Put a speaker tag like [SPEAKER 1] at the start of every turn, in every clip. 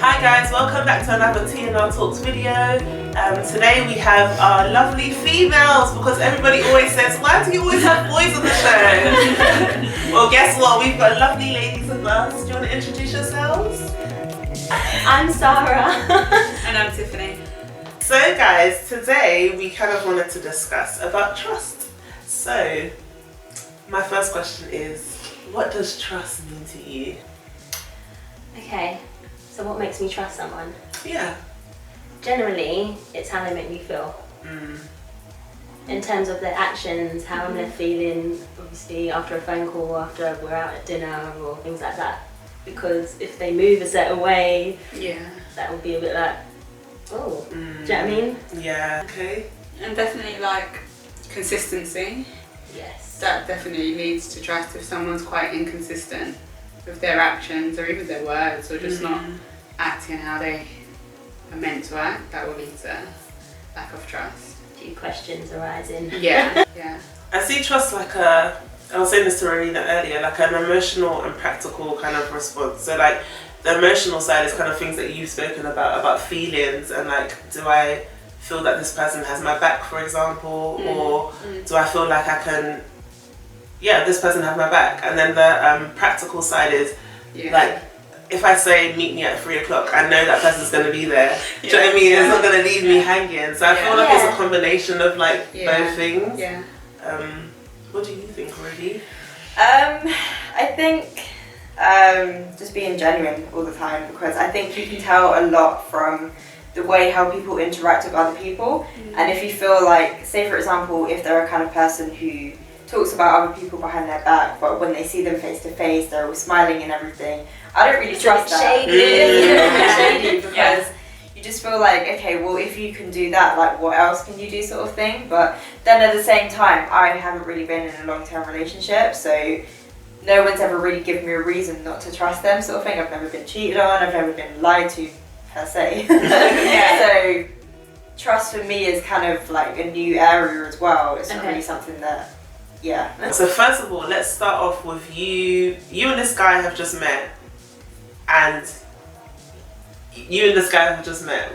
[SPEAKER 1] Hi guys, welcome back to another Tea and Our Talks video. Today we have our lovely females, because everybody always says, why do you always have boys on the show? Well, guess what? We've got lovely ladies with us. Do you want to introduce yourselves?
[SPEAKER 2] I'm Sara.
[SPEAKER 3] And I'm Tiffany.
[SPEAKER 1] So guys, today we kind of wanted to discuss about trust. So, my first question is, what does trust mean to you?
[SPEAKER 2] Okay, so what makes me trust someone?
[SPEAKER 1] Yeah.
[SPEAKER 2] Generally, it's how they make me feel. In terms of their actions, how I'm left feeling, obviously after a phone call, after we're out at dinner or things like that. Because if they move a certain way, that would be a bit like, oh, do you know what I mean?
[SPEAKER 1] Yeah. Okay.
[SPEAKER 3] And definitely like consistency.
[SPEAKER 2] Yes.
[SPEAKER 3] That definitely leads to trust. If someone's quite inconsistent with their actions or even their words, or just not acting how they are meant to act, that will lead to lack of trust.
[SPEAKER 2] A few questions arising.
[SPEAKER 3] Yeah. Yeah.
[SPEAKER 1] I see trust like I was saying this to Marina earlier, like an emotional and practical kind of response. So like the emotional side is kind of things that you've spoken about feelings, and like, do I feel that this person has my back, for example, or do I feel like I can, this person has my back? And then the practical side is like, if I say meet me at 3 o'clock, I know that person's going to be there. Do you know what I mean? It's not going to leave me hanging. So I feel like it's a combination of like both things.
[SPEAKER 3] Yeah.
[SPEAKER 1] What do you think, Rudy?
[SPEAKER 4] I think just being genuine all the time, because I think you can tell a lot from the way how people interact with other people. And if you feel like, say for example, if they're a kind of person who talks about other people behind their back, but when they see them face to face, they're all smiling and everything, I don't really trust that. It's shady because you just feel like, okay, well, if you can do that, like what else can you do, sort of thing. But then at the same time, I haven't really been in a long-term relationship, so no one's ever really given me a reason not to trust them, sort of thing. I've never been cheated on, I've never been lied to, per se. So trust for me is kind of like a new area as well. It's not really something that,
[SPEAKER 1] So first of all, let's start off with you. You and this guy have just met, and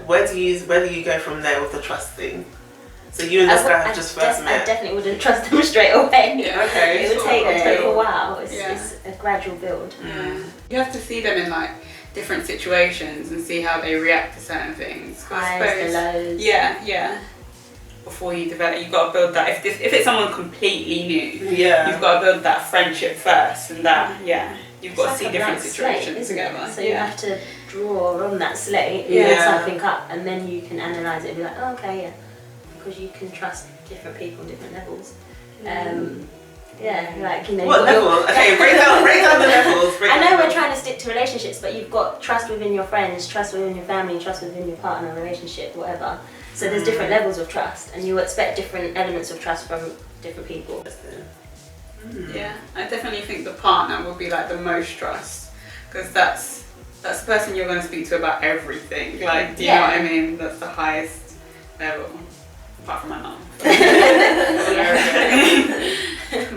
[SPEAKER 1] Where do you go from there with the trust thing? So you and this guy have just first met.
[SPEAKER 2] I definitely wouldn't trust them straight away.
[SPEAKER 1] Yeah, okay.
[SPEAKER 2] It would take a while. It's a gradual build.
[SPEAKER 3] You have to see them in like different situations and see how they react to certain things.
[SPEAKER 2] Highs and lows.
[SPEAKER 3] Yeah. Before you develop, you've got to build that. If it's someone completely new, you've got to build that friendship first, and that you've got to see different situations together.
[SPEAKER 2] So you have to draw on that slate, build something up, and then you can analyse it and be like, oh, okay, because you can trust different people, different levels. Like, you know.
[SPEAKER 1] What level? Okay, break down the levels.
[SPEAKER 2] I know we're trying to stick to relationships, but you've got trust within your friends, trust within your family, trust within your partner, relationship, whatever. So there's different levels of trust, and you expect different elements of trust from different people.
[SPEAKER 3] Yeah, I definitely think the partner will be like the most trust, because that's the person you're going to speak to about everything. Like, do you know what I mean? That's the highest level, apart from my mum.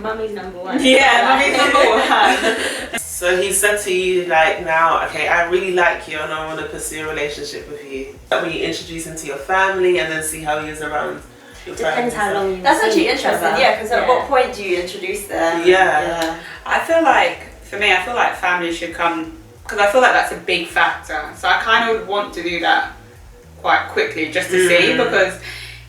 [SPEAKER 2] Mummy's number one.
[SPEAKER 3] Yeah, mummy's number one.
[SPEAKER 1] So he said to you, like, now, okay, I really like you and I want to pursue a relationship with you. When you introduce him to your family and then see how he is around your
[SPEAKER 2] Depends how long you've
[SPEAKER 4] That's
[SPEAKER 2] seen
[SPEAKER 4] actually
[SPEAKER 2] each
[SPEAKER 4] interesting,
[SPEAKER 2] other.
[SPEAKER 4] because at what point do you introduce them?
[SPEAKER 3] I feel like, for me, family should come, because I feel like that's a big factor. So I kind of would want to do that quite quickly, just to see, because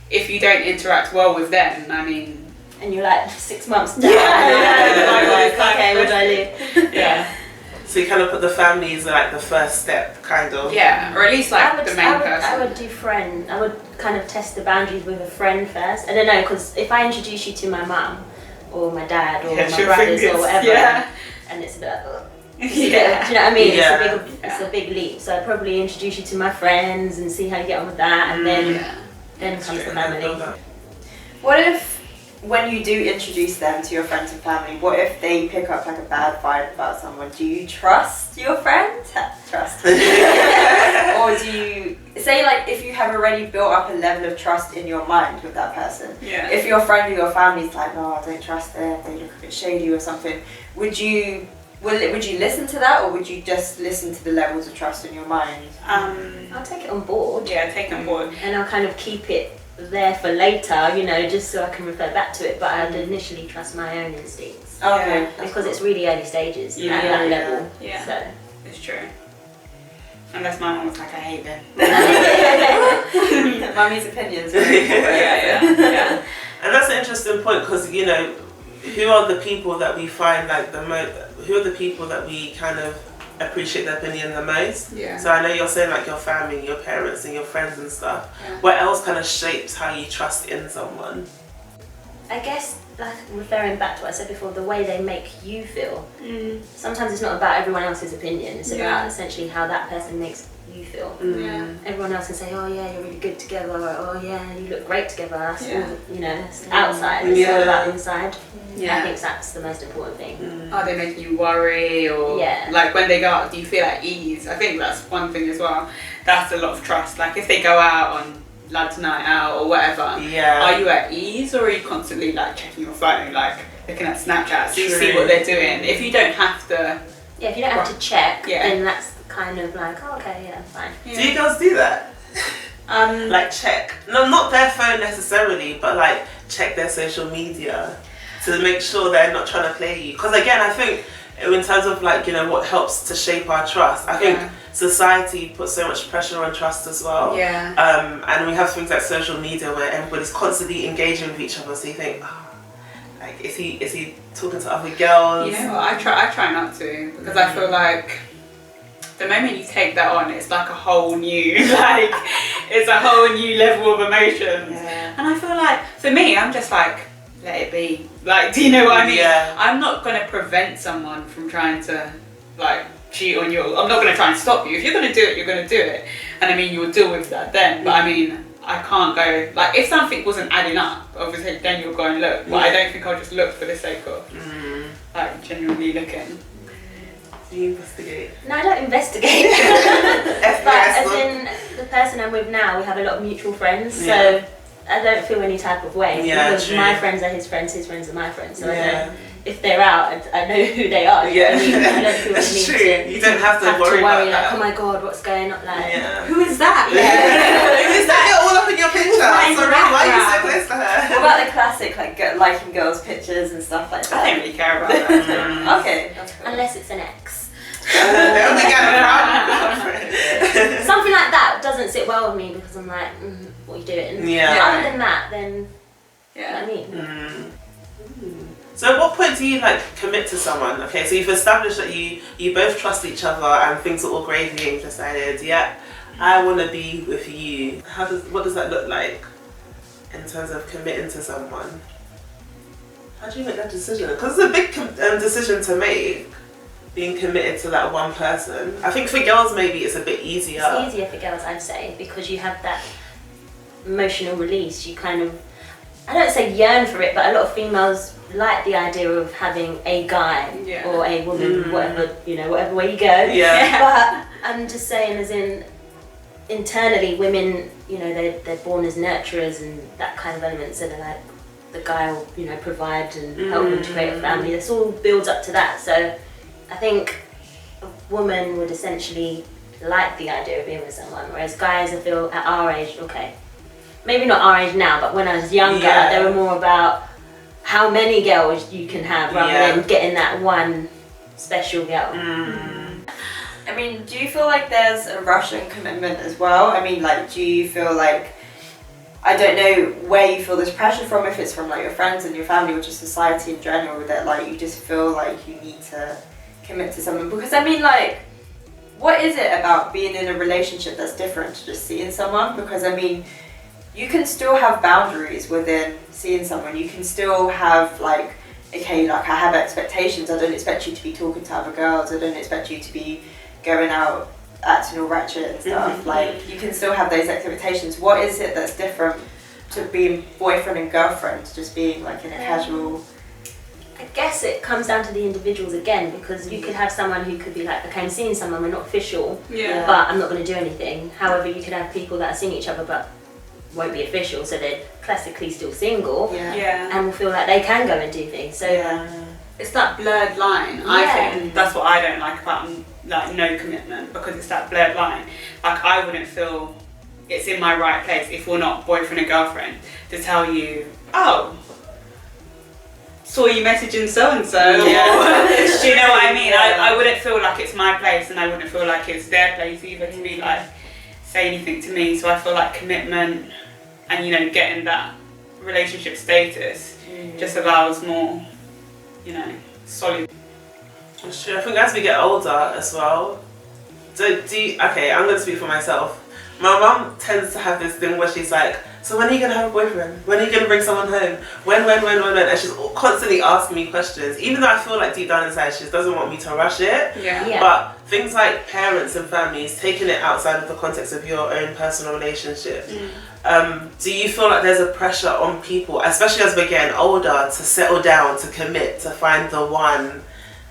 [SPEAKER 3] if you don't interact well with them, I mean...
[SPEAKER 2] And you're like 6 months down.
[SPEAKER 3] Okay,
[SPEAKER 2] where do I live?
[SPEAKER 3] Yeah.
[SPEAKER 1] So you kind of put the family as like the first step, kind of.
[SPEAKER 3] Yeah, or at least like the main person.
[SPEAKER 2] I would do friend. I would kind of test the boundaries with a friend first. I don't know, because if I introduce you to my mum or my dad or my brothers or whatever, and it's a bit like, do you know what I mean? It's a big leap. So I'd probably introduce you to my friends and see how you get on with that, and then comes the family.
[SPEAKER 4] What if, when you do introduce them to your friends and family, what if they pick up like a bad vibe about someone? Do you trust your friend? Trust. Or do you, say like, if you have already built up a level of trust in your mind with that person, if your friend or your family's like, no, I don't trust them, they look a bit shady or something, would you would you listen to that, or would you just listen to the levels of trust in your mind?
[SPEAKER 2] I'll take it on board.
[SPEAKER 3] Yeah, take it on board.
[SPEAKER 2] And I'll kind of keep it there for later, you know, just so I can refer back to it. But I'd initially trust my own instincts.
[SPEAKER 4] Okay.
[SPEAKER 2] Because it's really early stages at that level.
[SPEAKER 3] Yeah.
[SPEAKER 2] So.
[SPEAKER 3] It's true. Unless my mum was like, I hate them.
[SPEAKER 4] Mummy's opinions.
[SPEAKER 3] Yeah.
[SPEAKER 1] And that's an interesting point, because, you know, who are the people that we find like who are the people that we kind of appreciate their opinion the most?
[SPEAKER 3] Yeah.
[SPEAKER 1] So I know you're saying like your family, your parents and your friends and stuff.
[SPEAKER 3] Yeah.
[SPEAKER 1] What else kind of shapes how you trust in someone?
[SPEAKER 2] I guess, like, referring back to what I said before, the way they make you feel. Sometimes it's not about everyone else's opinion, it's about essentially how that person makes you feel. Everyone else can say, oh yeah, you're really good together, or oh yeah, you look great together. That's all, you know, that's outside, it's all about inside. I think that's the most important thing.
[SPEAKER 3] Are they making you worry, or like when they go out, do you feel at ease? I think that's one thing as well. That's a lot of trust. Like if they go out on lads' night out or whatever, are you at ease, or are you constantly like checking your phone, like looking at Snapchat so you see what they're doing? If you don't have to,
[SPEAKER 2] if you don't have to check, then that's kind of like, oh, okay, fine.
[SPEAKER 1] Do you girls do that? Like check, not their phone necessarily, but like check their social media to make sure they're not trying to play you? Because again, I think in terms of like, you know, what helps to shape our trust, I think society puts so much pressure on trust as well. And we have things like social media where everybody's constantly engaging with each other, so you think, like, is he talking to other girls?
[SPEAKER 3] You know what, I try not to, because I feel like the moment you take that on, it's like a whole new, like, it's a whole new level of emotions. And I feel like, for me, I'm just like, let it be. Like, do you know what I mean? I'm not going to prevent someone from trying to, like, cheat on you. I'm not going to try and stop you. If you're going to do it, you're going to do it. And I mean, you'll deal with that then. But I mean, I can't go, like, if something wasn't adding up, obviously then you'll go and look. But I don't think I'll just look for the sake of, like, genuinely looking.
[SPEAKER 1] Do you investigate?
[SPEAKER 2] No, I don't investigate. But as in, the person I'm with now, we have a lot of mutual friends, so I don't feel any type of way. Because my friends are his friends are my friends. So I don't, if they're out, I know who they are. You know what I mean? I don't feel the need to.
[SPEAKER 1] You don't have to worry about
[SPEAKER 2] like,
[SPEAKER 1] that.
[SPEAKER 2] oh my god, what's going on? Like,
[SPEAKER 3] who is that?
[SPEAKER 1] Who is that girl all up in your picture? Sorry, why are you so close to her?
[SPEAKER 4] What about the classic, like, liking girls' pictures and stuff like that?
[SPEAKER 3] I don't really care about that.
[SPEAKER 4] Okay, that's cool.
[SPEAKER 2] unless it's an ex.
[SPEAKER 1] They only get a problem.
[SPEAKER 2] Something like that doesn't sit well with me, because I'm like, what are you doing? Other than that, then you know what I mean.
[SPEAKER 1] So at what point do you like commit to someone? Okay, so you've established that you both trust each other and things are all gravy and you've decided, I want to be with you. What does that look like in terms of committing to someone? How do you make that decision? Because it's a big decision to make, being committed to that one person. I think for girls maybe it's a bit easier.
[SPEAKER 2] It's easier for girls, I'd say, because you have that emotional release. You kind of, I don't say yearn for it, but a lot of females like the idea of having a guy or a woman, whatever way you go. But I'm just saying, as in, internally, women, they're born as nurturers and that kind of element. So they're like, the guy will, provide and help them to create a family. This all builds up to that. So I think a woman would essentially like the idea of being with someone, whereas guys, I feel at our age, maybe not our age now, but when I was younger, they were more about how many girls you can have rather than getting that one special girl.
[SPEAKER 4] I mean, do you feel like there's a rush in commitment as well? I mean, like, do you feel like, I don't know where you feel this pressure from, if it's from like your friends and your family or just society in general, that like you just feel like you need to commit to someone? Because I mean, like, what is it about being in a relationship that's different to just seeing someone? Because I mean, you can still have boundaries within seeing someone. You can still have like, okay, like I have expectations. I don't expect you to be talking to other girls. I don't expect you to be going out acting all ratchet and stuff. Like, you can still have those expectations. What is it that's different to being boyfriend and girlfriend, to just being like in a casual?
[SPEAKER 2] I guess it comes down to the individuals again, because you could have someone who could be like, okay, I'm seeing someone, we're not official, but I'm not going to do anything. However, you could have people that are seeing each other but won't be official, so they're classically still single and will feel like they can go and do things. So
[SPEAKER 3] it's that blurred line. I think that's what I don't like about like no commitment, because it's that blurred line. Like I wouldn't feel it's in my right place if we're not boyfriend and girlfriend to tell you, oh, saw you messaging so and so. Do you know what I mean? I wouldn't feel like it's my place, and I wouldn't feel like it's their place either to be like say anything to me. So I feel like commitment and, you know, getting that relationship status just allows more, you know, solid.
[SPEAKER 1] That's true. I think as we get older as well, okay, I'm going to speak for myself. My mum tends to have this thing where she's like, so when are you going to have a boyfriend? When are you going to bring someone home? When? And she's constantly asking me questions, even though I feel like deep down inside she just doesn't want me to rush it.
[SPEAKER 2] Yeah.
[SPEAKER 1] But things like parents and families, taking it outside of the context of your own personal relationship, do you feel like there's a pressure on people, especially as we're getting older, to settle down, to commit, to find the one,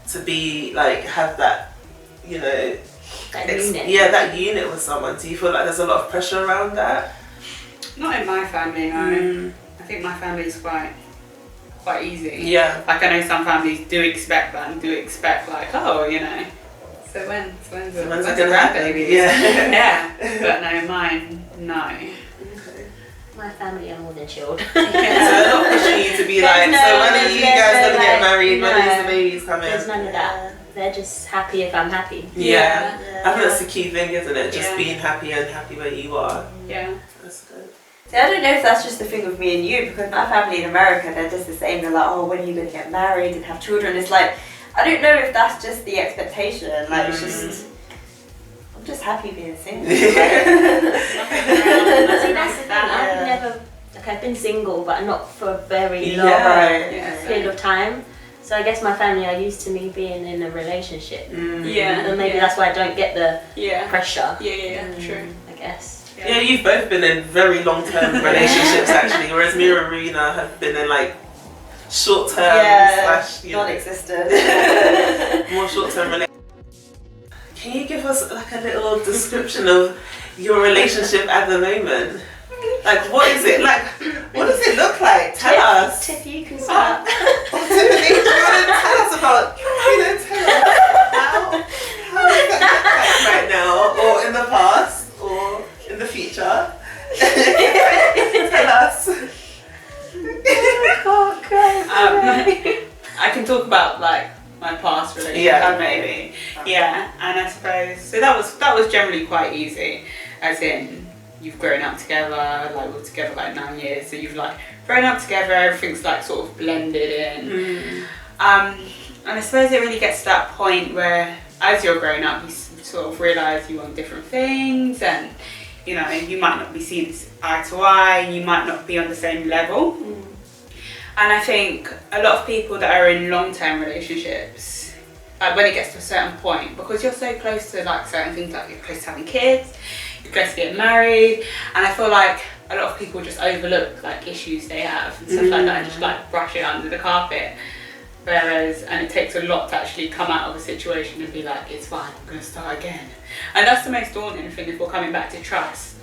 [SPEAKER 1] to be like, have that, you know,
[SPEAKER 2] that unit.
[SPEAKER 1] Yeah, that unit with someone? Do you feel like there's a lot of pressure around that?
[SPEAKER 3] Not in my family, no. I think my family is quite easy.
[SPEAKER 1] Yeah.
[SPEAKER 3] Like I know some families do expect that and do expect like, oh, you know, so when's the grandbaby?
[SPEAKER 1] Yeah.
[SPEAKER 3] Yeah. But no, mine, no.
[SPEAKER 1] Okay.
[SPEAKER 2] My family are more than chilled.
[SPEAKER 1] So they're not pushing you to be like, so when are you guys going to get married?
[SPEAKER 2] No,
[SPEAKER 1] when is the baby's coming?
[SPEAKER 2] There's none of that. They're just happy if I'm happy.
[SPEAKER 1] Yeah. I think that's the key thing, isn't it? Just being happy and happy where you are.
[SPEAKER 3] Yeah.
[SPEAKER 1] That's good.
[SPEAKER 4] See, I don't know if that's just the thing with me and you, because my family in America, they're just the same. They're like, oh, when are you going to get married and have children? It's like, I don't know if that's just the expectation. Like, it's just, I'm just happy being single.
[SPEAKER 2] See, that's the thing. I've never, like, I've been single, but not for a very long period of time. So I guess my family are used to me being in a relationship. And maybe that's why I don't get the pressure.
[SPEAKER 3] Yeah, true.
[SPEAKER 2] I guess.
[SPEAKER 1] Yeah, you've both been in very long-term relationships actually, whereas me and Marina have been in like short-term slash
[SPEAKER 4] non-existent.
[SPEAKER 1] More short-term relationships. Can you give us like a little description of your relationship at the moment? Like, what is it? Like, what does it look like? Tell us.
[SPEAKER 2] Tiff, you can start.
[SPEAKER 1] Tiffany, do you want to tell us about, tell us how does that look like right now, or in the past, or in the future? Tell us.
[SPEAKER 3] I can talk about like my past relationship maybe. Yeah, and I suppose so that was generally quite easy, as in you've grown up together, like we're together like 9 years, so you've like grown up together, everything's like sort of blended in. And I suppose it really gets to that point where as you're growing up you sort of realise you want different things, and you know, you might not be seen eye to eye, and you might not be on the same level. And I think a lot of people that are in long-term relationships, like when it gets to a certain point, because you're so close to like certain things, like you're close to having kids, you're close to getting married, and I feel like a lot of people just overlook like issues they have and stuff like that, and just like brush it under the carpet. Whereas, and it takes a lot to actually come out of a situation and be like, it's fine, I'm going to start again. And that's the most daunting thing if we're coming back to trust.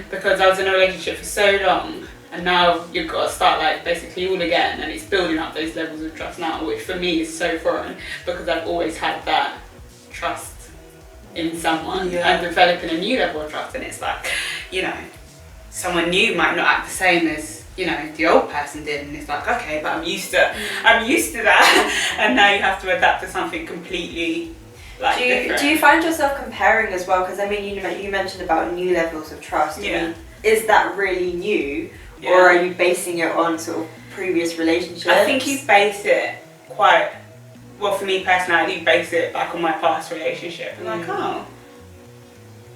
[SPEAKER 3] Because I was in a relationship for so long, and now you've got to start like basically all again, and it's building up those levels of trust now, which for me is so foreign, because I've always had that trust in someone and developing a new level of trust. And it's like, you know, someone new might not act the same as, you know, the old person did, and it's like, okay, but I'm used to that. And now you have to adapt to something completely like different.
[SPEAKER 4] Do you find yourself comparing as well? Because I mean, you mentioned about new levels of trust. I mean, is that really new, or are you basing it on sort of previous relationships?
[SPEAKER 3] I think you base it quite well. For me personally, I do base it back on my past relationship. I'm like, oh,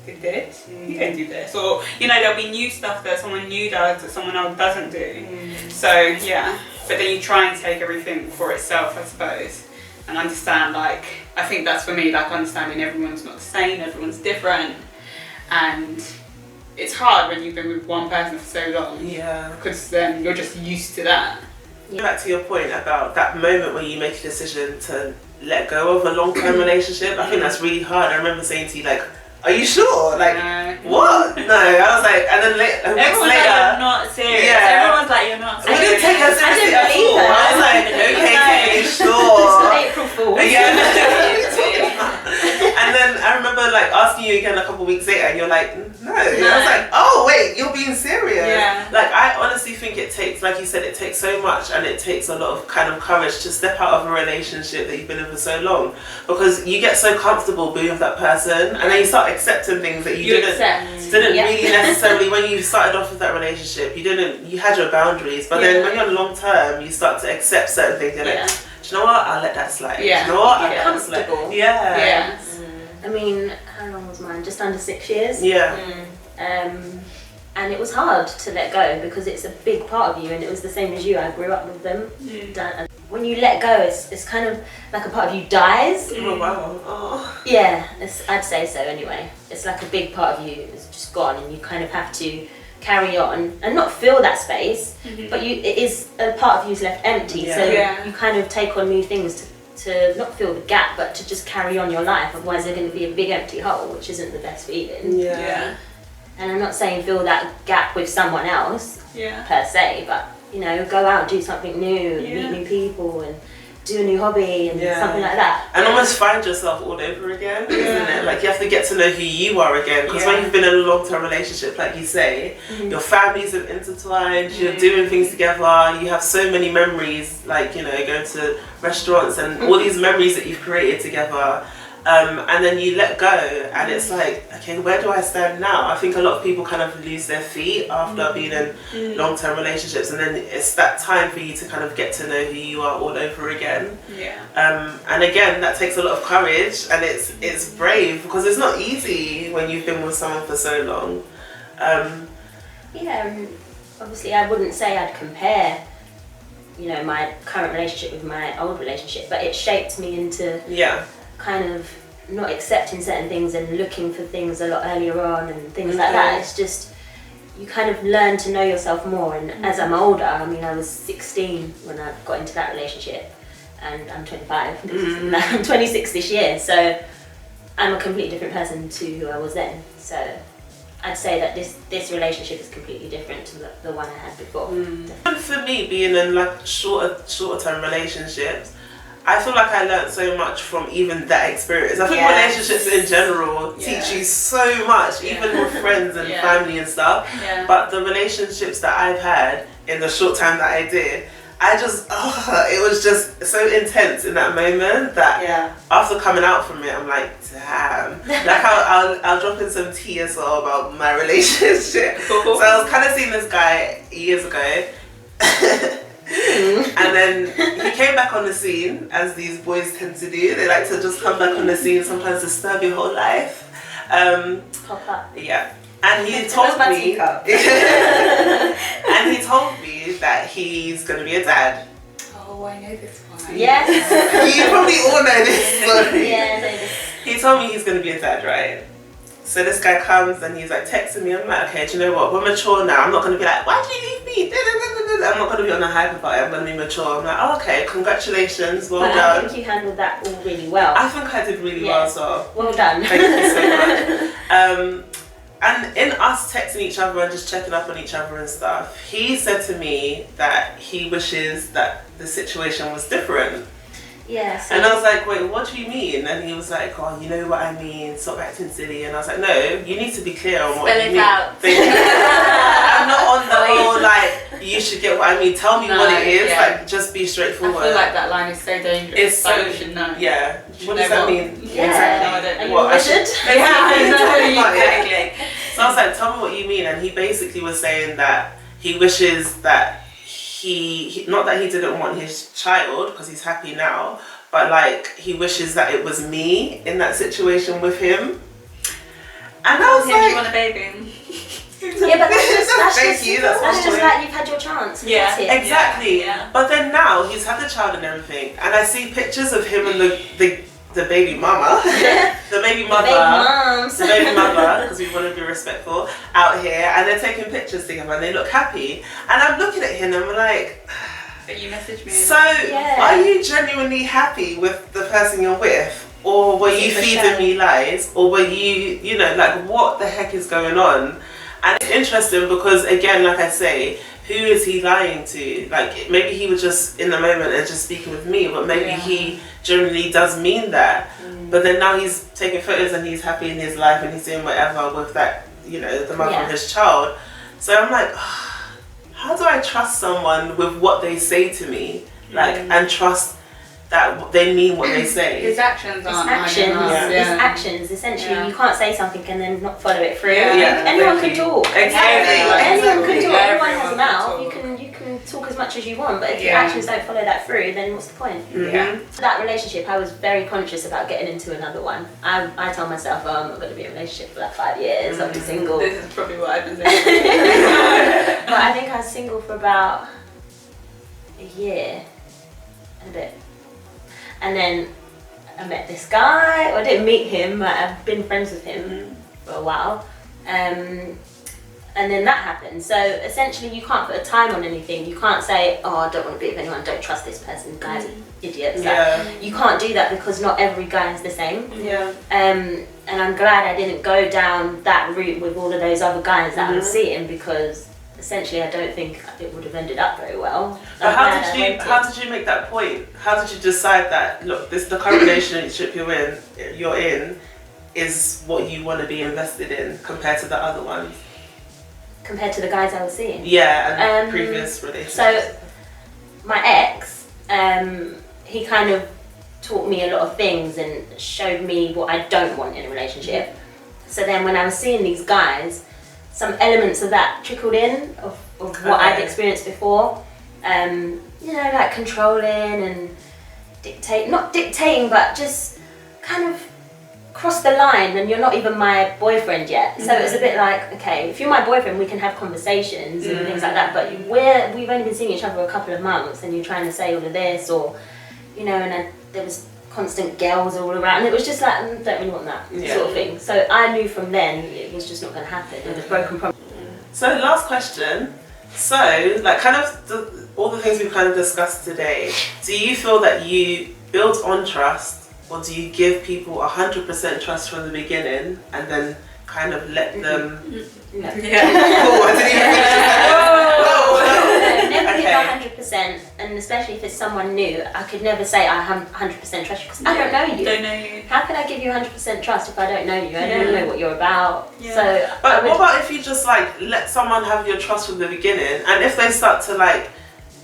[SPEAKER 3] did this, you don't do this, or you know, there'll be new stuff that someone new does that someone else doesn't do. So yeah, but then you try and take everything for itself, I suppose, and understand. Like, I think that's for me, like understanding everyone's not the same, everyone's different, and it's hard when you've been with one person for so long. Because then you're just used to that.
[SPEAKER 1] Back to your point about that moment when you make a decision to let go of a long-term relationship, I think that's really hard. I remember saying to you, like, are you sure? Like, what? No, I was like, and then
[SPEAKER 3] everyone's
[SPEAKER 1] later,
[SPEAKER 3] like, you're not serious. Everyone's like, you're not serious.
[SPEAKER 1] I didn't take her seriously at all. I was like, okay, sure. And then I remember like asking you again a couple weeks later, and you're like, no. And I was like, oh wait, you're being serious.
[SPEAKER 3] Yeah.
[SPEAKER 1] Like I honestly think it takes, like you said, it takes so much, and it takes a lot of kind of courage to step out of a relationship that you've been in for so long, because you get so comfortable being with that person, and then you start accepting things that you didn't really necessarily when you started off with that relationship. You had your boundaries, but then when you're long term, you start to accept certain things. You're like, do you know what? I'll let that slide.
[SPEAKER 3] Yeah.
[SPEAKER 1] Do you know what?
[SPEAKER 2] I'll let that slide.
[SPEAKER 1] Yeah.
[SPEAKER 2] I mean, how long was mine? Just under 6 years.
[SPEAKER 1] Yeah.
[SPEAKER 2] And it was hard to let go because it's a big part of you, and it was the same as you. I grew up with them. And when you let go, it's kind of like a part of you dies.
[SPEAKER 1] Oh wow. Oh.
[SPEAKER 2] Yeah, I'd say so anyway. It's like a big part of you is just gone, and you kind of have to carry on and not fill that space, but it is a part of you is left empty. So you kind of take on new things to not fill the gap, but to just carry on your life. Otherwise, there's going to be a big empty hole, which isn't the best feeling.
[SPEAKER 1] Yeah.
[SPEAKER 2] And I'm not saying fill that gap with someone else per se, but go out, do something new, meet new people, and do a new hobby and something like that.
[SPEAKER 1] And almost find yourself all over again, isn't it? Like you have to get to know who you are again, because when you've been in a long-term relationship, like you say, your families have intertwined, you're doing things together, you have so many memories, like going to restaurants and all these memories that you've created together. And then you let go, and it's like, okay, where do I stand now? I think a lot of people kind of lose their feet after being in long-term relationships, and then it's that time for you to kind of get to know who you are all over again. And again, that takes a lot of courage, and it's brave, because it's not easy when you've been with someone for so long.
[SPEAKER 2] Obviously I wouldn't say I'd compare my current relationship with my old relationship, but it shaped me into kind of not accepting certain things and looking for things a lot earlier on and things like that. It's just you kind of learn to know yourself more, and as I'm older, I mean, I was 16 when I got into that relationship, and I'm 25. I'm 26 this year, so I'm a completely different person to who I was then. So I'd say that this relationship is completely different to the one I had before.
[SPEAKER 1] For me, being in like shorter term relationships, I feel like I learned so much from even that experience. I think relationships in general teach you so much, even with friends and family and stuff. But the relationships that I've had in the short time that I did, it was just so intense in that moment that after coming out from it, I'm like, damn. Like I'll drop in some tea as well about my relationship. So I was kind of seeing this guy years ago. And then he came back on the scene, as these boys tend to do. They like to just come back on the scene, sometimes disturb your whole life.
[SPEAKER 2] Pop up.
[SPEAKER 1] Yeah. And he told me and he told me that he's gonna be a dad.
[SPEAKER 3] Oh, I know this one.
[SPEAKER 2] Yes.
[SPEAKER 1] You probably all know this story.
[SPEAKER 2] Yeah, I know this.
[SPEAKER 1] He told me he's gonna be a dad, right? So this guy comes and he's like texting me. I'm like, okay, do you know what? We're mature now. I'm not gonna be like, why did you leave me? I'm not gonna be on a hype about it. I'm gonna be mature. I'm like, oh, okay, congratulations, well done.
[SPEAKER 2] I think you handled that all really well.
[SPEAKER 1] I think I did really well, so
[SPEAKER 2] well done.
[SPEAKER 1] thank you so much. And in us texting each other and just checking up on each other and stuff, he said to me that he wishes that the situation was different.
[SPEAKER 2] Yes.
[SPEAKER 1] And I was like, wait, what do you mean? And he was like, oh, you know what I mean, stop acting silly. And I was like, no, you need to be clear on what you mean.
[SPEAKER 2] Out.
[SPEAKER 1] I'm not on the whole, like, you should get what I mean. Tell me what it is. Like, just be straightforward.
[SPEAKER 3] I feel like that line is so dangerous.
[SPEAKER 1] It's so,
[SPEAKER 3] you should know.
[SPEAKER 1] Yeah. What does that mean?
[SPEAKER 2] Yeah.
[SPEAKER 1] Exactly.
[SPEAKER 2] What I should?
[SPEAKER 3] I know. Exactly.
[SPEAKER 1] So I was like, tell me what you mean. And he basically was saying that he wishes that he not that he didn't want his child, because he's happy now, but like he wishes that it was me in that situation with him. And I was like,
[SPEAKER 3] you want a baby?
[SPEAKER 2] Yeah, but that's just like you've had your chance.
[SPEAKER 3] Yeah,
[SPEAKER 1] exactly.
[SPEAKER 3] Yeah.
[SPEAKER 1] But then now he's had the child and everything, and I see pictures of him and the baby mama, the baby mother, because we want to be respectful out here, and they're taking pictures together and they look happy. And I'm looking at him and I'm like,
[SPEAKER 3] but you messaged me.
[SPEAKER 1] So, are you genuinely happy with the person you're with? Or were you feeding me lies? Or were you like, what the heck is going on? And it's interesting because, again, like I say, who is he lying to? Like, maybe he was just in the moment and just speaking with me, but maybe he generally does mean that. But then now he's taking photos and he's happy in his life and he's doing whatever with that, you know, the mother of his child. So I'm like, how do I trust someone with what they say to me? Like, and trust that they mean what they say.
[SPEAKER 3] His actions aren't
[SPEAKER 2] actions. It's actions. Essentially, you can't say something and then not follow it through. Anyone can talk. Anyone can talk. Everyone has a mouth. You can talk as much as you want, but if your actions don't follow that through, then what's the point? That relationship, I was very conscious about getting into another one. I told myself, oh, I'm not going to be in a relationship for like 5 years. I'll be single.
[SPEAKER 3] This is probably what I've been saying.
[SPEAKER 2] But I think I was single for about a year and a bit. And then I met this guy. Well, I didn't meet him, but I've been friends with him for a while. And then that happened. So essentially you can't put a time on anything. You can't say, oh, I don't want to be with anyone, don't trust this person, guys are idiots. Like, you can't do that because not every guy is the same. And I'm glad I didn't go down that route with all of those other guys that I was seeing, because essentially I don't think it would have ended up very well.
[SPEAKER 1] But how did you make that point? How did you decide that, look, the current relationship you're in is what you want to be invested in compared to the other ones?
[SPEAKER 2] Compared to the guys I was seeing?
[SPEAKER 1] Yeah, and previous relationships.
[SPEAKER 2] So my ex, he kind of taught me a lot of things and showed me what I don't want in a relationship. So then when I was seeing these guys, some elements of that trickled in of what I'd experienced before. You know, like controlling and not dictating, but just kind of cross the line and you're not even my boyfriend yet. So it's a bit like, okay, if you're my boyfriend, we can have conversations and things like that, but we've only been seeing each other a couple of months and you're trying to say all of this, or, you know, and there was constant girls all around, and it was just like, don't really want that sort of thing. So I knew from then it was just not going to happen. It was broken promise.
[SPEAKER 1] So last question. So, like, kind of all the things we've kind of discussed today, do you feel that you build on trust, or do you give people 100% trust from the beginning and then kind of let them...
[SPEAKER 2] No.
[SPEAKER 1] Oh, I didn't even finish
[SPEAKER 2] Never give 100%, and especially if it's someone new, I could never say I 100% trust you because I don't know you.
[SPEAKER 3] Don't know you.
[SPEAKER 2] How can I give you 100% trust if I don't know you? I don't know what you're about.
[SPEAKER 1] So, but what about if you just like let someone have your trust from the beginning, and if they start to like,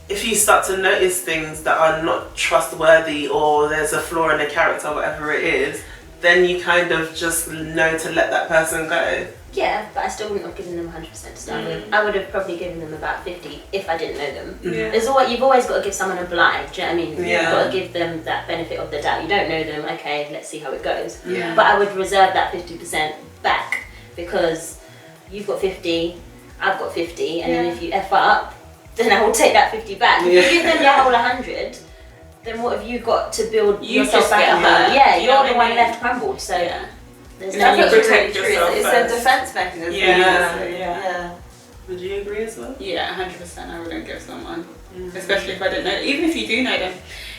[SPEAKER 1] if you start to notice things that are not trustworthy or there's a flaw in the character, whatever it is, then you kind of just know to let that person go.
[SPEAKER 2] Yeah, but I still wouldn't have given them 100% to start with. I would have probably given them about 50 if I didn't know them. You've always got to give someone a blind, do you know what I mean? You've got to give them that benefit of the doubt. You don't know them, okay, let's see how it goes. But I would reserve that 50% back, because you've got 50, I've got 50, and then if you F up, then I will take that 50 back. If you give them your whole 100, then what have you got to build yourself back up? Yeah, you're the one left crumbled, so there's no need to
[SPEAKER 3] protect yourself.
[SPEAKER 4] It's a defense mechanism.
[SPEAKER 1] Yeah. Would you agree as well?
[SPEAKER 3] Yeah, 100%. I wouldn't give someone, especially if I don't know. Even if you do know them,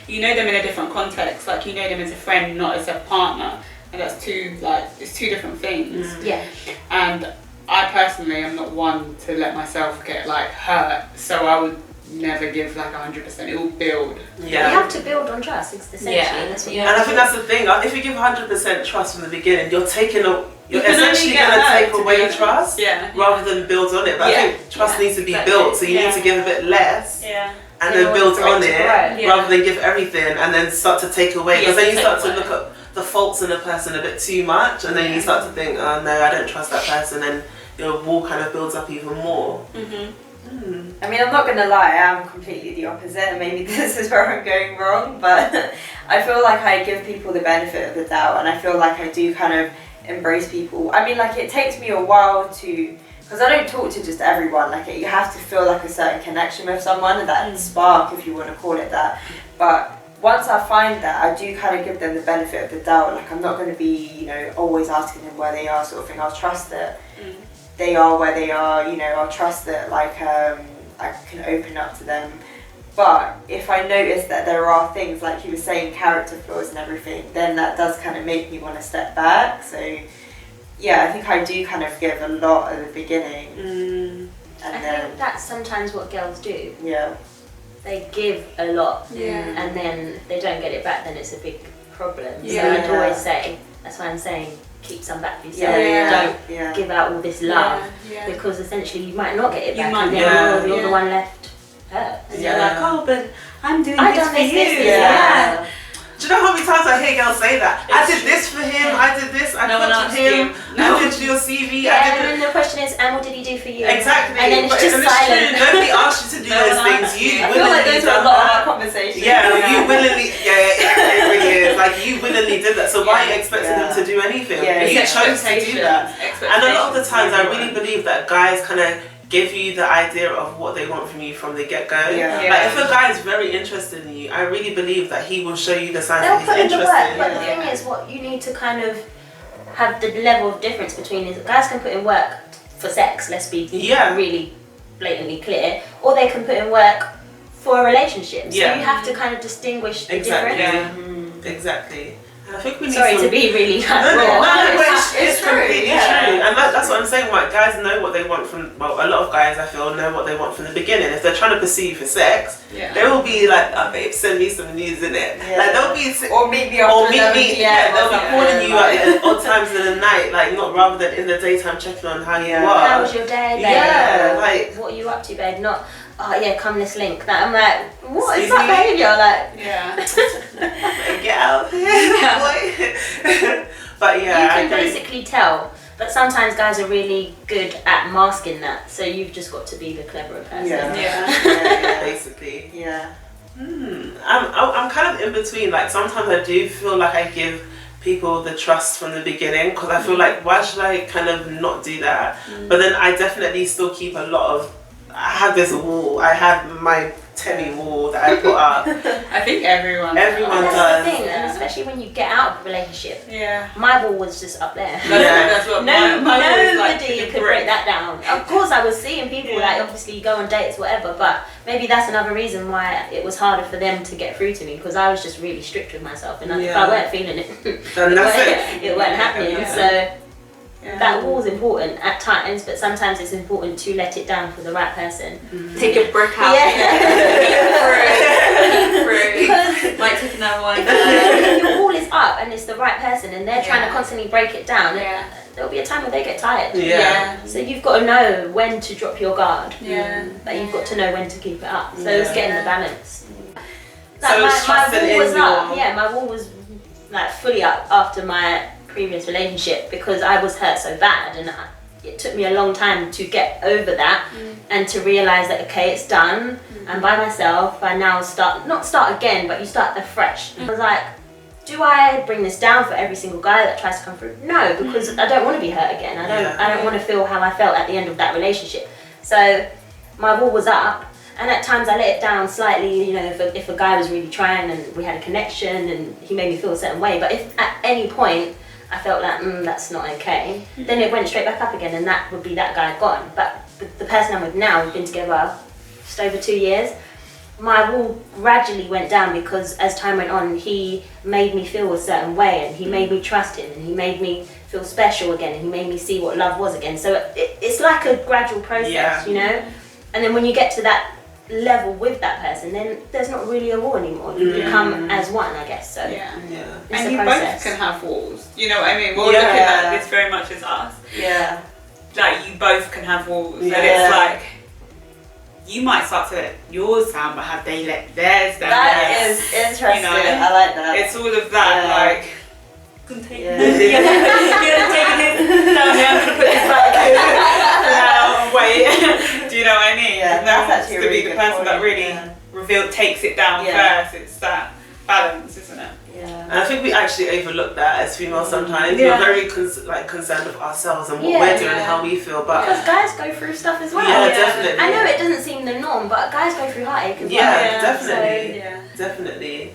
[SPEAKER 3] you know them in a different context. Like, you know them as a friend, not as a partner, and that's it's two different things.
[SPEAKER 2] Yeah.
[SPEAKER 3] And I personally am not one to let myself get like hurt, so I would never give like 100%. It will build.
[SPEAKER 2] You have to build on trust, essentially. That's what you have
[SPEAKER 1] and I
[SPEAKER 2] to
[SPEAKER 1] think
[SPEAKER 2] do.
[SPEAKER 1] that's the thing. If you give 100% trust from the beginning, you're essentially going to take away trust rather than build on it. But I think trust needs to be built, so you need to give a bit less and then build on it rather than give everything and then start to take away. Because then you start to look at the faults in a person a bit too much, and then you start to think, oh no, I don't trust that person, and your wall kind of builds up even more.
[SPEAKER 4] I mean, I'm not going to lie, I am completely the opposite, and maybe this is where I'm going wrong, but I feel like I give people the benefit of the doubt, and I feel like I do kind of embrace people. I mean, like, it takes me a while to, because I don't talk to just everyone, like, you have to feel like a certain connection with someone, and that spark, if you want to call it that. But once I find that, I do kind of give them the benefit of the doubt. Like, I'm not going to be, you know, always asking them where they are, sort of thing. I'll trust that they are where they are, you know, I'll trust that, like, I can open up to them. But if I notice that there are things, like you were saying, character flaws and everything, then that does kind of make me want to step back. So, yeah, I think I do kind of give a lot at the beginning. And
[SPEAKER 2] I think that's sometimes what girls do.
[SPEAKER 4] Yeah.
[SPEAKER 2] They give a lot, and then if they don't get it back, then it's a big problem. So I'd always say, that's why I'm saying, keep some back for yourself. Don't give out all this love, because essentially you might not get it back, and then you're the one left hurt.
[SPEAKER 3] And you're like, oh, but I'm doing
[SPEAKER 2] I
[SPEAKER 3] this
[SPEAKER 2] done
[SPEAKER 3] for
[SPEAKER 2] this,
[SPEAKER 3] you.
[SPEAKER 2] yeah.
[SPEAKER 1] Do you know how many times I hear girls say that? I did this for him, I did this, I coached him, I did your CV,
[SPEAKER 2] Yeah,
[SPEAKER 1] I did
[SPEAKER 2] and then the question is, and what did he do for you?
[SPEAKER 1] Exactly.
[SPEAKER 2] And then it's just silent.
[SPEAKER 1] Nobody asked you to do those things. You
[SPEAKER 4] I feel like
[SPEAKER 1] willingly
[SPEAKER 4] those are a
[SPEAKER 1] done
[SPEAKER 4] lot of
[SPEAKER 1] that.
[SPEAKER 4] our conversations.
[SPEAKER 1] Yeah, you willingly, it really is. Like, you willingly did that, so why are you expecting them to do anything?
[SPEAKER 4] Yeah,
[SPEAKER 1] You chose to do that. And a lot of the times I really believe that guys kind of give you the idea of what they want from you from the get-go. Like, if a guy is very interested in you, I really believe that he will show you the signs that he's interested.
[SPEAKER 2] But the thing is, what you need to kind of have the level of difference between is guys can put in work for sex, let's be really blatantly clear, or they can put in work for a relationship. So you have to kind of distinguish the difference.
[SPEAKER 1] Exactly. I think we need
[SPEAKER 2] Sorry to be really raw.
[SPEAKER 1] It's completely true. And that's what I'm saying, like, guys know what they want from, well, a lot of guys I feel know what they want from the beginning. If they're trying to pursue you for sex, they will be like, oh babe, send me some news in it. Like, they'll be,
[SPEAKER 4] or meet me after
[SPEAKER 1] they'll be calling you at odd times in the night, like, not rather than in the daytime checking on how you are.
[SPEAKER 2] How was your day, babe?
[SPEAKER 1] Yeah, like,
[SPEAKER 2] what are you up to, babe? Not, oh yeah, come let's link. That I'm like, what is that behaviour? Like,
[SPEAKER 1] get out boy. But yeah,
[SPEAKER 2] you can basically tell. But sometimes guys are really good at masking that, so you've just got to be the cleverer person.
[SPEAKER 1] Basically. I'm kind of in between. Like, sometimes I do feel like I give people the trust from the beginning, because I feel like, why should I kind of not do that? But then I definitely still keep a lot of, I have this wall, I have my Temmie wall that I put up.
[SPEAKER 3] I think everyone
[SPEAKER 2] That's
[SPEAKER 1] does.
[SPEAKER 2] the thing, and especially when you get out of a relationship. My wall was just up there.
[SPEAKER 3] That's what my
[SPEAKER 2] nobody
[SPEAKER 3] like,
[SPEAKER 2] could break that down. Of course, I was seeing people like, obviously you go on dates, whatever, but maybe that's another reason why it was harder for them to get through to me, because I was just really strict with myself, and if I weren't feeling it,
[SPEAKER 1] then that's
[SPEAKER 2] it wasn't happening. So that wall's important at times, but sometimes it's important to let it down for the right person.
[SPEAKER 3] Take a brick out.
[SPEAKER 2] Because
[SPEAKER 3] might take another one.
[SPEAKER 2] If your wall is up and it's the right person and they're trying to constantly break it down, there'll be a time where they get tired. So you've got to know when to drop your guard. But you've got to know when to keep it up. So it's getting the balance. Like my wall was up. My wall was like fully up after my previous relationship, because I was hurt so bad, and it took me a long time to get over that and to realise that okay, it's done. And by myself, I now not start again, but you start afresh. I was like, do I bring this down for every single guy that tries to come through? No, because I don't want to be hurt again. I don't want to feel how I felt at the end of that relationship. So my wall was up, and at times I let it down slightly, you know, if a guy was really trying and we had a connection and he made me feel a certain way. But if at any point I felt like, that's not okay, then it went straight back up again, and that would be that guy gone. But the person I'm with now, we've been together just over 2 years, my wall gradually went down, because as time went on, he made me feel a certain way, and he made me trust him, and he made me feel special again, and he made me see what love was again. So it's like a gradual process, you know? And then when you get to that level with that person, then there's not really a wall anymore. You become as one, I guess. So it's
[SPEAKER 3] and
[SPEAKER 2] a
[SPEAKER 3] you
[SPEAKER 2] process.
[SPEAKER 3] both can have walls. You know what I mean? We're looking at this very much as us. Like, you both can have walls, and it's like, you might start to let yours down, but have they let theirs down?
[SPEAKER 4] That is interesting. You know, I like that.
[SPEAKER 3] It's all of that, like. You're gonna take this down here. I'm gonna put this back now. Wait. Do you know what I mean?
[SPEAKER 4] Yeah, that's actually
[SPEAKER 3] to be the person that really takes it down first. It's that balance, isn't it?
[SPEAKER 1] And I think we actually overlook that as females sometimes. We're very concerned with ourselves and what we're doing and how we feel. But
[SPEAKER 2] because guys go through stuff as well.
[SPEAKER 1] Definitely.
[SPEAKER 2] I know it doesn't seem the norm, but guys go through heartache as well.
[SPEAKER 1] Definitely. Definitely.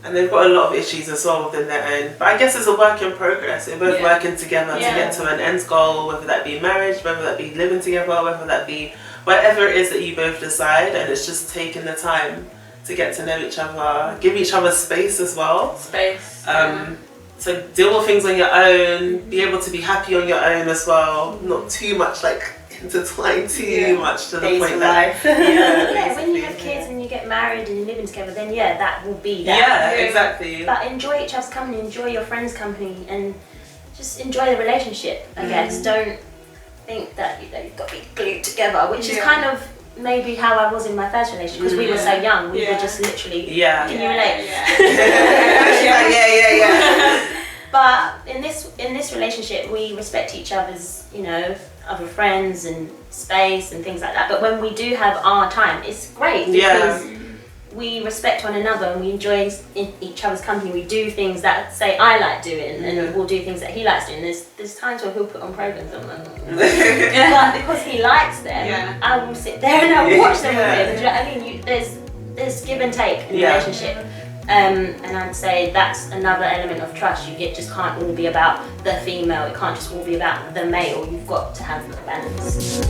[SPEAKER 1] And they've got a lot of issues as well within their own. But I guess it's a work in progress. We're both working together to get to an end goal, whether that be marriage, whether that be living together, whether that be whatever it is that you both decide. And it's just taking the time to get to know each other, give each other space as well. So deal with things on your own, be able to be happy on your own as well. Not too much like intertwined too much to the
[SPEAKER 4] Days
[SPEAKER 1] point
[SPEAKER 4] of
[SPEAKER 1] that
[SPEAKER 4] life.
[SPEAKER 2] Yeah, when you have kids and you get married and you're living together, then that will be that.
[SPEAKER 1] Yeah, exactly.
[SPEAKER 2] But enjoy each other's company, enjoy your friends' company, and just enjoy the relationship, I guess. Don't think that you've got to be glued together, which is kind of maybe how I was in my first relationship, because we were so young, we were just literally, can you relate?
[SPEAKER 1] Yeah.
[SPEAKER 2] But in this relationship, we respect each other's, other friends and space and things like that. But when we do have our time, it's great because we respect one another and we enjoy each other's company. We do things that, say, I like doing, and we'll do things that he likes doing. There's times where he'll put on programs, I'm like, but because he likes them, I will sit there and I will watch them with him. Do you know what I mean? There's give and take in the relationship. And I'd say that's another element of trust. It just can't all be about the female. It can't just all be about the male. You've got to have a balance.